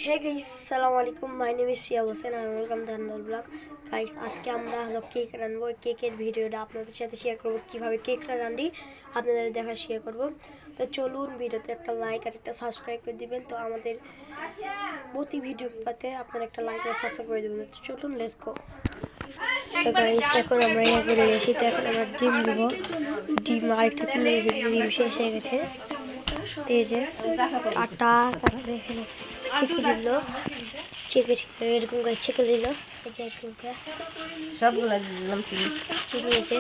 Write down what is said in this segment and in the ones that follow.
Hey guys, Assalamualaikum. My name is Shia Hussain and welcome to another vlog. Guys, আজকে আমরা হলো cake রানবো। কেকের ভিডিওটা আপনাদের সাথে শেয়ার করব, কিভাবে কেকটা রান্নি আপনাদের দেখা শেয়ার করব। তো চলুন, ভিডিওতে একটা লাইক আর একটা সাবস্ক্রাইব করে দিবেন। তো আমাদের প্রতি ভিডিও পাতে আপনারা একটা লাইক আর সাবস্ক্রাইব করে দিবেন। তো চলুন, লেটস গো। তো গাইস, এখন আমরা ইয়া করে গেছি। তো এখন আমরা ডিম নেব। ডিম আরেকটা কিনে গেছি, ডিম শেষ হয়ে গেছে। তেজে আটা, তারপরে এখানে ছেঁকে দিল, ছেঁকে এরকম করে ছেঁকে দিল। সবগুলো দিলাম চিনি চিনিতে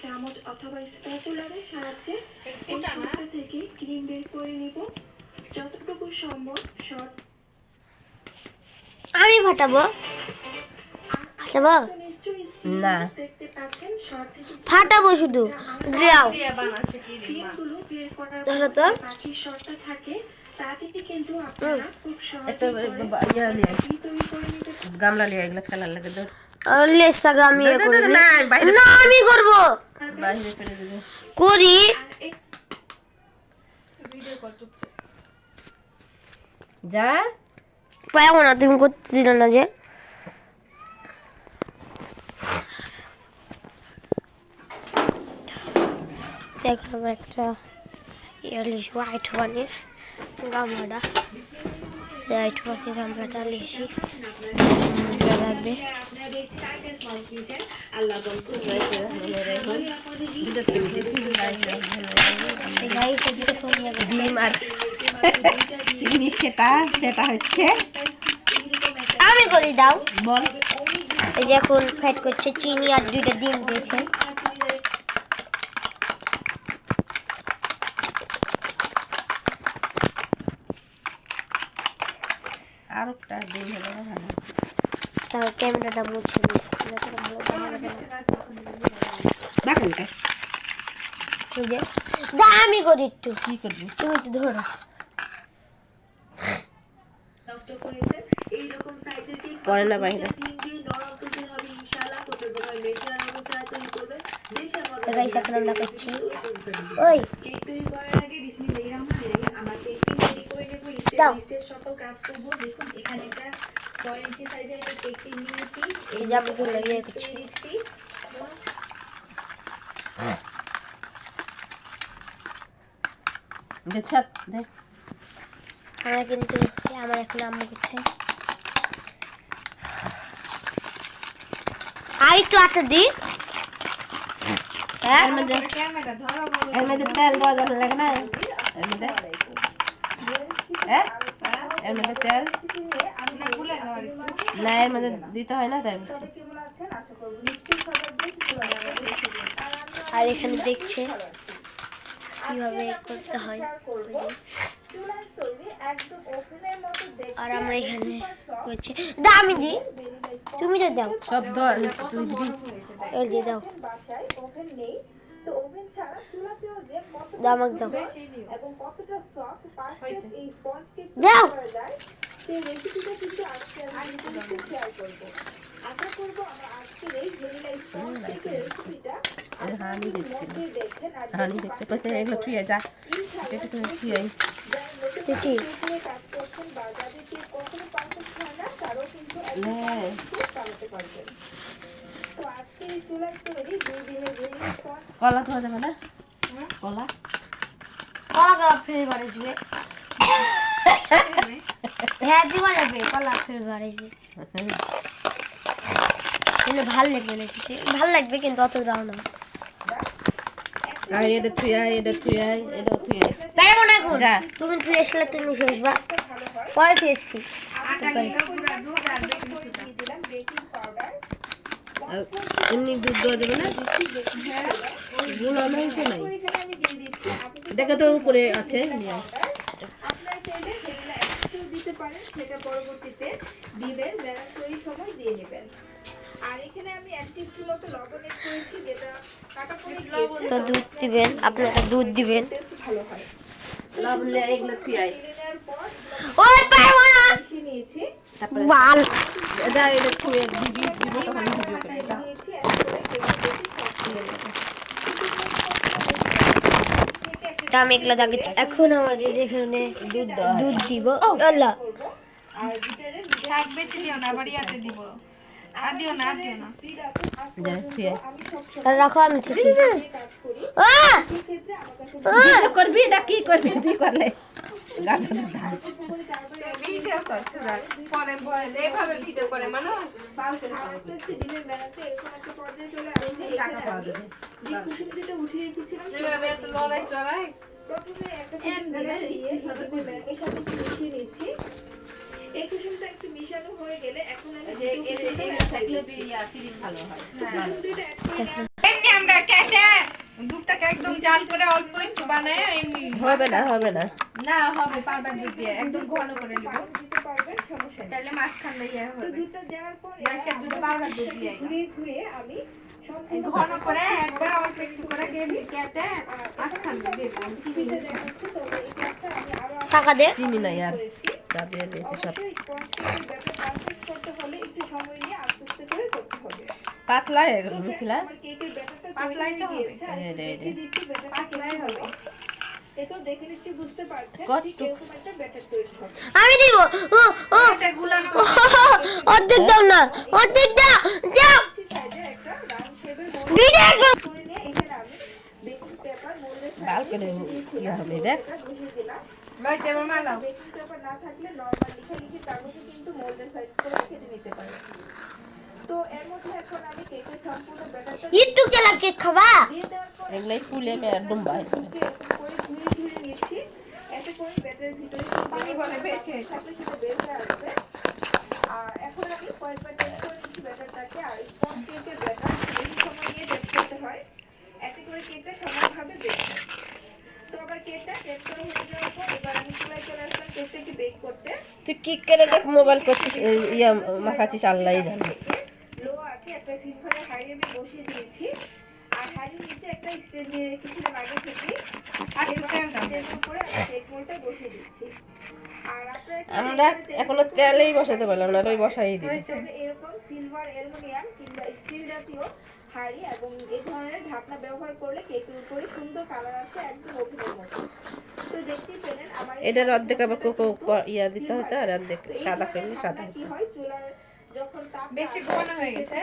চামচ অথবা স্প্যাচুলারের সাহায্যে এই শর্টটা থেকে ক্রিম বের করে নিব যতটুকু সম্ভব। শর্ট আমি ফাটাবো না, দেখতে পাচ্ছেন শর্ট থেকে ফাটাবো শুধু দাও ক্রিমগুলো বের করার ধরো তো। বাকি শর্টটা থাকে তা থেকে কিন্তু আপনারা খুব একটা সহজে ইয়া লিয়ে তৈরি করে নিতে গামলা লিয়ে এগুলো খেলার লাগে দৌড় আরে সাগা আমি এ করি না, বাইরে না, আমি করব বাইরে ফেলে দেবে করি। যা পাবো না, তুমি করতে দিল না যে। এখন আমরা একটা লিখি হোয়াইট বানিয়ে গামলাটা হোয়াইট বানিয়ে গামলাটা লিখি রাখবে। ডিম আর চিনি খেটা সেটা হচ্ছে আমি করি, দাও। বল এই যে এখন ফ্যাট করছে, চিনি আর 2টা ডিম দিয়েছে। আর একটা ডিম হলো ভালো। তাও ক্যামেরাটা মুছে দিই। বাকুনটা দা আমি করি একটু, কি করবি? তুমি একটু ধরো। নষ্ট করেছেন এইরকম সাইজের কেক পরে না বাইরে ডিম দিয়ে নরম তৈরি হবে ইনশাআল্লাহ। কত সময় মেশিন আর মজা তৈরি করবেন দেখে তো গাইস, এখন আমরা করছি ওই কেক তৈরি করার আগে বিসমিল্লাহির রহমানির রহিম আমরা কেকটি তৈরি করে নেব। দাও। স্টেপ সকল কাজ করব। দেখুন এখানে একটা 6 ইঞ্চি সাইজের একটা কেক নিয়েছি। এই যে আমি তো লাগিয়ে করছি। দিচ্ছি দে ছাপ দে আমরা কিন্তু আমার এখন আম্মু করছে। আর একটু আটা দিই। হ্যাঁ, এর মধ্যে তেল দেওয়া যাবে লাগে না? এর মধ্যে এর মধ্যে তেল না, এর মধ্যে দিতে হয় না, তাই বলছি। আর এখানে দেখছে কিভাবে করতে হয়। আর আমরা এখানে করছি। দা আমি দিই, তুমি তো দাও। সব দেওয়া তুই দিবি। এই যে দাও, দাও আমাকে দাও, দাও। সেই রেসিপিটা কিন্তু আজকে আমি আপনাদের সাথে শেয়ার করব। আশা করব আমার আজকের এই ভ্যানিলা স্পঞ্জ কেকের রেসিপিটা হানি দিচ্ছি, দেখেন আর হানি দেখতে পাচ্ছি। এগুলো তুই যা এটা তুই তুই দিচ্ছি। কাজ করছেন বা যাদের কেক কখনো পারফেক্ট হয় না তারাও কিন্তু বানাতে পারবেন। তো আজকে এই চুলার তৈরি 2 দিনের ভ্যানিলা স্পঞ্জ কলা খাওয়া যাবে না? কলা কলা ফ্লেভার আসবে। হ্যাঁ, দিবা যাবে, কলা ফ্লেভার আসবে। কিন্তু ভাল লাগবে না, ভাল লাগবে কিন্তু অত দাও না। আর এটা তুই এটা তুই এটা তুই পারবো না এখন। যা। তুমি তুই আসলে তুমি শেষ বা পরে তুই এসছি। এমনি দুধ দেওয়া যাবে না? গুঁড়ো নাই তো নাই, দেখে তো উপরে আছে। নিয়ে আস। আপনারা চাইলে ভ্যানিলা এক্সট্রা দিতে পারেন, সেটা পরবর্তীতে দিবেন, ব্যালেন্স তৈরির সময় দিয়ে নেবেন। আর এখানে আমি 1 টিস্পুন মতো লবণ এড করেছি, যেটা কাটা পড়ে গিয়েছে। তো দুধ দিবেন, আপনারা দুধ দিবেন। টেস্ট ভালো হয়। লবণ লে এগুলো তুই নেওয়ার পর ওই পারবো না মিশিয়ে নিয়েছি। তারপরে বাল। এটা এটা তুই দিবি দিব তখন ভিডিও করে এটা নিয়েছি এরপরে কেকের বেশি সফট হয়ে যাবে। তা আমি এগুলো দাগে এখন আমার এই যেখানে দুধ দেওয়া হয়। দুধ দিব আল্লাহ আর ভিতরে শাক বেশি দিও না, আবার ইয়াতে দিব। আর দিও না, আর দিও না। যা, ঠিক আছে। আমি সব আর রাখো আমি দিচ্ছি কাজ করি আহ! সেক্ষেত্রে আমার কাছে ভিডিও করবি না কি করবি তুই করলে গাধা চোদা। ভিডিও করছে না। পরে বলে এভাবে ভিডিও করে মানুষ বালকনি করে। হচ্ছে ডিমের বেলাতে এরকম একটা পর্যায়ে চলে আসছে টাকা পাওয়া যাবে। যে কুসুম যেটা উঠিয়ে রেখেছিলাম এভাবে এত লড়াই চড়াই। প্রথমে একটা কুসুম দিয়ে ডিমের বেলার সাথে একটু মিশিয়ে নিচ্ছি। এই কুসুমটা একটু মিশানো হয়ে গেলে এখন আমি যে এগুলো থাকলে ক্রিম ভালো হয়। কুসুম দুইটা অ্যাড করে নিলাম। এমনি আমরা কেটে দুধটাকে একদম জাল করে অল্প একটু বানায় এমনি। হবে না হবে না। না হবে, পারবা দুধ দিয়ে একদম ঘন করে নিব। দিতে পারবেন সমস্যা নেই। তাহলে মাঝখান দিয়ে তো হবে। দুধটা দেওয়ার পর গ্যাসের দুধে পাউডার দুধ দিয়ে ঘুরিয়ে ঘুরিয়ে আমি সম্পূর্ণ ঘন করে একবার অল্প একটু করে কেটে কেটে মাঝখান দিয়ে দিব। চিনি পিঠে দেখাচ্ছি। তো এই কাজটা আমি আরো টাকা দে চিনি নাই আর করেছি। চা দিয়ে দিয়েছি সব। অবশ্যই স্পঞ্জ কেকের ব্যাপার পারফেক্ট করতে হলে একটু সময় নিয়ে আস্তে আস্তে করে করতে হবে। পাতলা হয়ে গেল মিথিলা। আমার কেকের ব্যাটারটা পাতলাই তো হবে। এই যে, এই যে। দিচ্ছি ব্যাটারটা পাতলাই হবে। এটাও দেখে নিচ্ছি বুঝতে পারছেন কত? ঠিক এরকম একটা ব্যাটার তৈরি হবে। আমি দিব ও ও এটা গুলানো ও, অর্ধেক দাও না অর্ধেক দাও দাও সাইডে একটা রাউন্ড শেপের ভিডিও কর করে নিয়ে এখানে আমি বেকিং পেপার মোল্ডের বালকনি কি হবে দেখ। বসিয়ে দিলাম। বাইতে আমার মালাও। বেকিং পেপার না থাকলে নরমাল লিখে কাগজে কিন্তু মোল্ডের সাইজ করে কেটে নিতে পারেন। তো এর মধ্যে এখন আমি কেকের সম্পূর্ণ ব্যাটারটা একটু কেলা কেক খাবা দিয়ে দেওয়ার পর এগুলাই ফুলে মেয়ে ডুম্বা এরকম করে ঘুরিয়ে ঘুরিয়ে নিচ্ছি। এতে করে ব্যাটারের ভিতরে পানি বলে বেশি হয়েছে। সাথে সাথে বের হয়ে আসবে। আর এখন আমি কয়েকবার টেস্ট করে নিচ্ছি ব্যাটারটাকে। আর স্পঞ্জ কেকের ব্যাটার বেশি সময় নিয়ে টেস্ট করতে হয়, এতে করে কেকটা সমানভাবে বেক হয়। তো আবার কেকটা টেস্ট করা হয়ে যাওয়ার পর এবার আমি চুলায় চলে আসলাম কেকটা একটু বেক করতে। তুই কি করে দেখ মোবাইল করছিস ইয়া মাখাচ্ছিস আল্লাহই জানে। লো আছে একটা সিলভারে হাঁড়ি আমি বসিয়ে দিয়েছি। আর হাঁড়ির নিচে একটা স্ট্যান্ড দিয়ে রেখেছিলাম আগে থেকে। আর একটু তেল দাও। তেলের উপরে আমি কেক মোলটা বসিয়ে দিচ্ছি। আর আপনারা কি আমরা এখনো তেলেই বসাতে পারলাম না, ওই বসাই দিই। তবে এরকম সিলভার অ্যালুমিনিয়াম কিংবা স্টিল জাতীয় হাঁড়ি এবং এই ধরনের ঢাকনা ব্যবহার করলে কেকের উপরে সুন্দর কালার আসে একদম ওভেনের মতো। তো দেখতেই পেলেন আমার এই এটার অর্ধেক আবার কোকো ইয়া দিতে হতো আর অর্ধেক সাদা করলে সাদা কি হতো। হয় চুলার যখন তাপ বেশি ঘন হয়ে গেছে।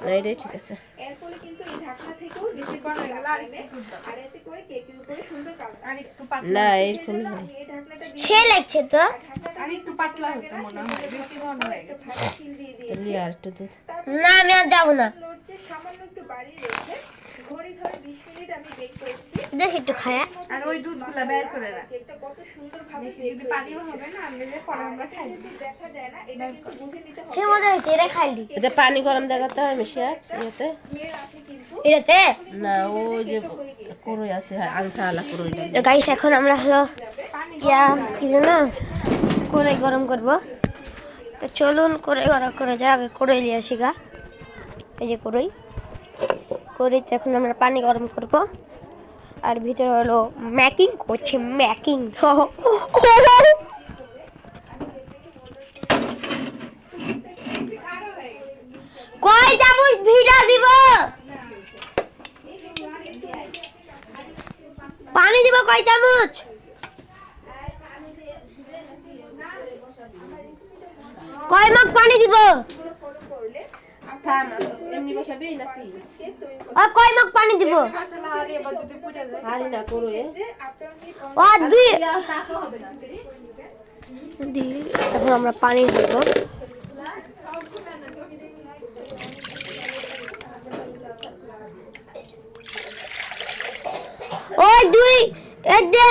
না এটাই ঠিক আছে। এর ফলে কিন্তু এই ঢাকনা থেকেও বেশি ঘন হয়ে গেল আর একটু দুধ দাও। আর এতে করে কেকের উপরে সুন্দর কালার আর একটু পাতলা। না এরকম হয়। আমি এই ঢাকনাটা দিয়ে সে লাগছে তো ঢাকনাটা আর একটু পাতলা হতো মনে হয়, বেশি ঘন হয়ে গেছে। ভালো সিল দিয়ে দিয়ে তাহলে আর একটু দুধ। না আমি আর যাবো না লড়ছে সামান্য একটু বাড়িয়ে রেখে ঘড়ি ধরে 20 মিনিট আমি বেক করেছি। দেখ একটু খায়া আর ওই দুধগুলা বের করে রাখ। কেকটা কত সুন্দর ভাবে দেখি যদি পানিও হবে না আনলে পরে আমরা খাই। দেখা যায় না, এটা কিন্তু বুঝে নিতে হবে। সে মজা হয়েছে এটা খাইলি এটা পানি গরম দেখাতে হয় মিশিয়ে ইয়েতে। মেয়ের আছে কিন্তু এটাতে না ওই যে করই আছে আংটা আলা করইটা। তো গাইস এখন আমরা হলো ইয়া কি জানো কড়াই গরম করব। তো চলুন কড়াই গরম করে যাই আগে কড়াই নিয়ে আসি গা। এই যে কড়াইতে এখন আমরা পানি গরম করব। আর ভিতরে হলো ম্যাকিং করছে ম্যাকিং কয় চামচ ভিজা দিব পানি দিব কয় চামচ কয় মগ পানি দিব থাম এমনি বসাবি নাকি? আর কয় মগ পানি দিব মশলা আর এবার যদি পুড়ে যায়। হারি না করই। ও দুই তাকো হবে না। এখন আমরা পানি দিব ওই দুই এ দে